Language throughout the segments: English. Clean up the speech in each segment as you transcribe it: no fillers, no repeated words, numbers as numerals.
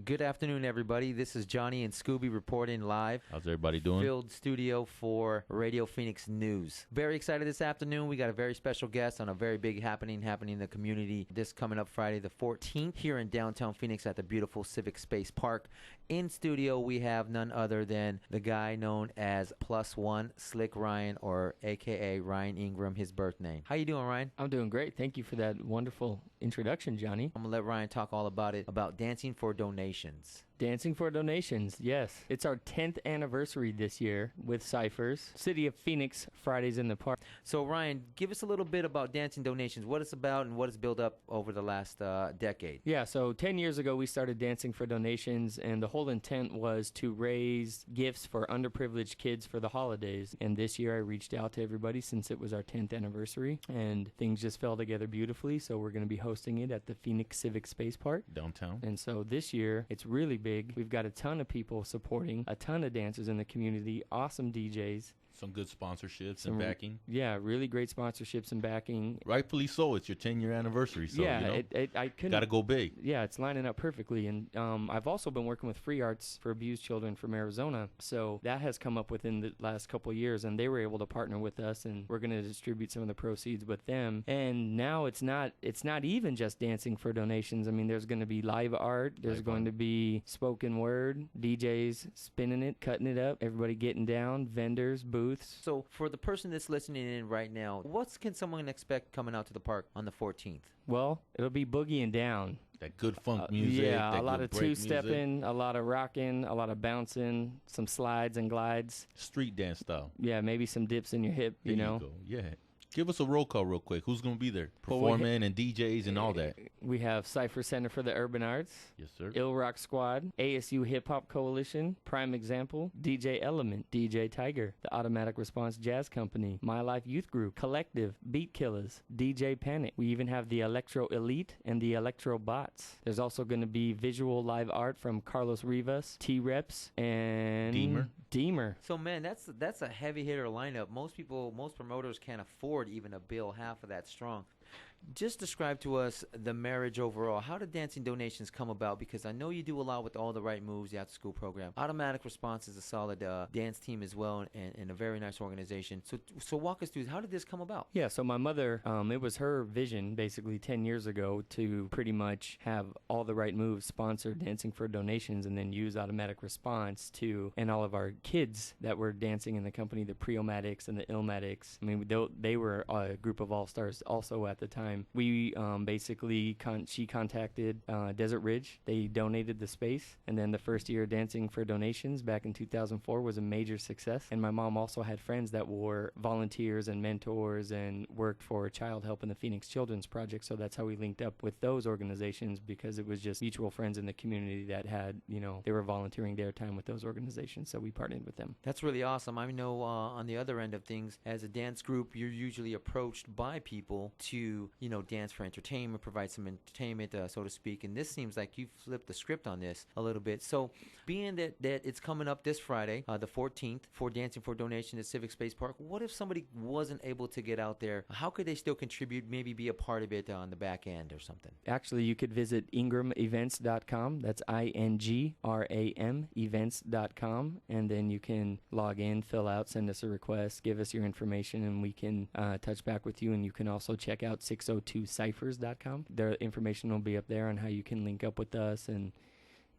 Good afternoon, everybody. This is Johnny and Scooby reporting live. How's everybody doing? Field studio for Radio Phoenix News. Very excited this afternoon. We got a very special guest on a very big happening in the community this coming up Friday the 14th here in downtown Phoenix at the beautiful Civic Space Park. In studio, we have none other than the guy known as Plus One, Slick Ryan, or AKA Ryan Ingram, his birth name. How you doing, Ryan? I'm doing great. Thank you for that wonderful introduction, Johnny. I'm going to let Ryan talk all about it, about dancing for donations. Dancing for donations, yes. It's our 10th anniversary this year with CYPHERS. City of Phoenix, Fridays in the Park. So, Ryan, give us a little bit about dancing donations, what it's about and what it's built up over the last decade. Yeah, so 10 years ago, we started Dancing for Donations, and the whole intent was to raise gifts for underprivileged kids for the holidays. And this year, I reached out to everybody since it was our 10th anniversary, and things just fell together beautifully. So we're going to be hosting it at the Phoenix Civic Space Park. Downtown. And so this year, it's really big. We've got a ton of people supporting, a ton of dancers in the community, awesome DJs. Some good sponsorships and backing. Yeah, really great sponsorships and backing. Rightfully so. It's your 10-year anniversary, so yeah, I couldn't. Got to go big. Yeah, it's lining up perfectly. And I've also been working with Free Arts for Abused Children from Arizona. So that has come up within the last couple of years, and they were able to partner with us, and we're going to distribute some of the proceeds with them. And now it's not even just dancing for donations. I mean, there's going to be live art. There's going to be spoken word, DJs spinning it, cutting it up, everybody getting down, vendors, booths. So for the person that's listening in right now, what can someone expect coming out to the park on the 14th? Well, it'll be boogieing down. That good funk music. Yeah, a lot of two-stepping, a lot of rocking, a lot of bouncing, some slides and glides. Street dance style. Yeah, maybe some dips in your hip, There you know. go. Yeah. Give us a roll call real quick. Who's going to be there? Performing and DJs and all that. We have Cypher Center for the Urban Arts. Yes, sir. ILLROC Squad, ASU Hip Hop Coalition, Prime Example, DJ Element, DJ Tiger, the Automatic Response Jazz Company, My Life Youth Group, Collective, BeatKillaz, DJ Panic. We even have the Elektro Elite and the Elektro Bots. There's also going to be visual live art from Carlos Rivas, TREPS, and DMER. So, man, that's a heavy hitter lineup. Most promoters can't afford even a bill half of that strong. Just describe to us the marriage overall. How did dancing donations come about? Because I know you do a lot with all the right moves, the after-school program. Automatic Response is a solid dance team as well, and a very nice organization. So walk us through, how did this come about? Yeah, so my mother, it was her vision basically 10 years ago to pretty much have all the right moves sponsor Dancing for Donations and then use Automatic Response to, and all of our kids that were dancing in the company, the Pre-O-Matics and the Illmatics. I mean, they were a group of all-stars also at the time. We she contacted Desert Ridge. They donated the space, and then the first year of Dancing for Donations back in 2004 was a major success. And my mom also had friends that were volunteers and mentors and worked for Child Help in the Phoenix Children's Project, so that's how we linked up with those organizations, because it was just mutual friends in the community that had, they were volunteering their time with those organizations, so we partnered with them. That's really awesome. I know on the other end of things, as a dance group, you're usually approached by people to dance for entertainment, provide some entertainment, so to speak. And this seems like you flipped the script on this a little bit. So being that it's coming up this Friday, the 14th, for Dancing for Donation at Civic Space Park, what if somebody wasn't able to get out there? How could they still contribute, maybe be a part of it on the back end or something? Actually, you could visit ingramevents.com. That's INGRAM events.com. And then you can log in, fill out, send us a request, give us your information, and we can touch back with you. And you can also check out 602cyphers.com. The information will be up there on how you can link up with us, and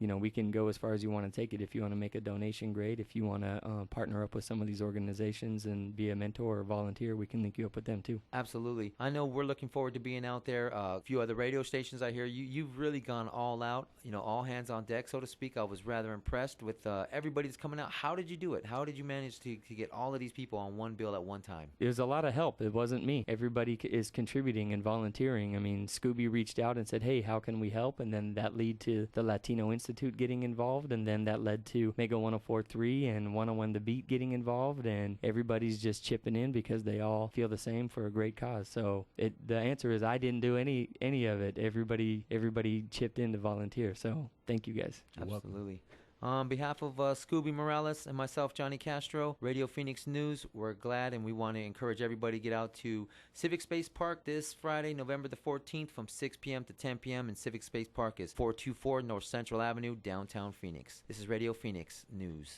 we can go as far as you want to take it. If you want to make a donation, great. If you want to partner up with some of these organizations and be a mentor or volunteer, we can link you up with them too. Absolutely. I know we're looking forward to being out there. A few other radio stations I hear, you've really gone all out, all hands on deck, so to speak. I was rather impressed with everybody that's coming out. How did you do it? How did you manage to get all of these people on one bill at one time? It was a lot of help. It wasn't me. Everybody is contributing and volunteering. I mean, Scooby reached out and said, hey, how can we help? And then that led to the Latino Institute getting involved, and then that led to Mega 104.3 and 101 The Beat getting involved, and everybody's just chipping in because they all feel the same for a great cause. So the answer is I didn't do any of it. Everybody chipped in to volunteer. So thank you guys. Absolutely. On behalf of Scooby Morales and myself, Johnny Castro, Radio Phoenix News, we're glad and we want to encourage everybody to get out to Civic Space Park this Friday, November the 14th from 6 p.m. to 10 p.m. And Civic Space Park is 424 North Central Avenue, downtown Phoenix. This is Radio Phoenix News.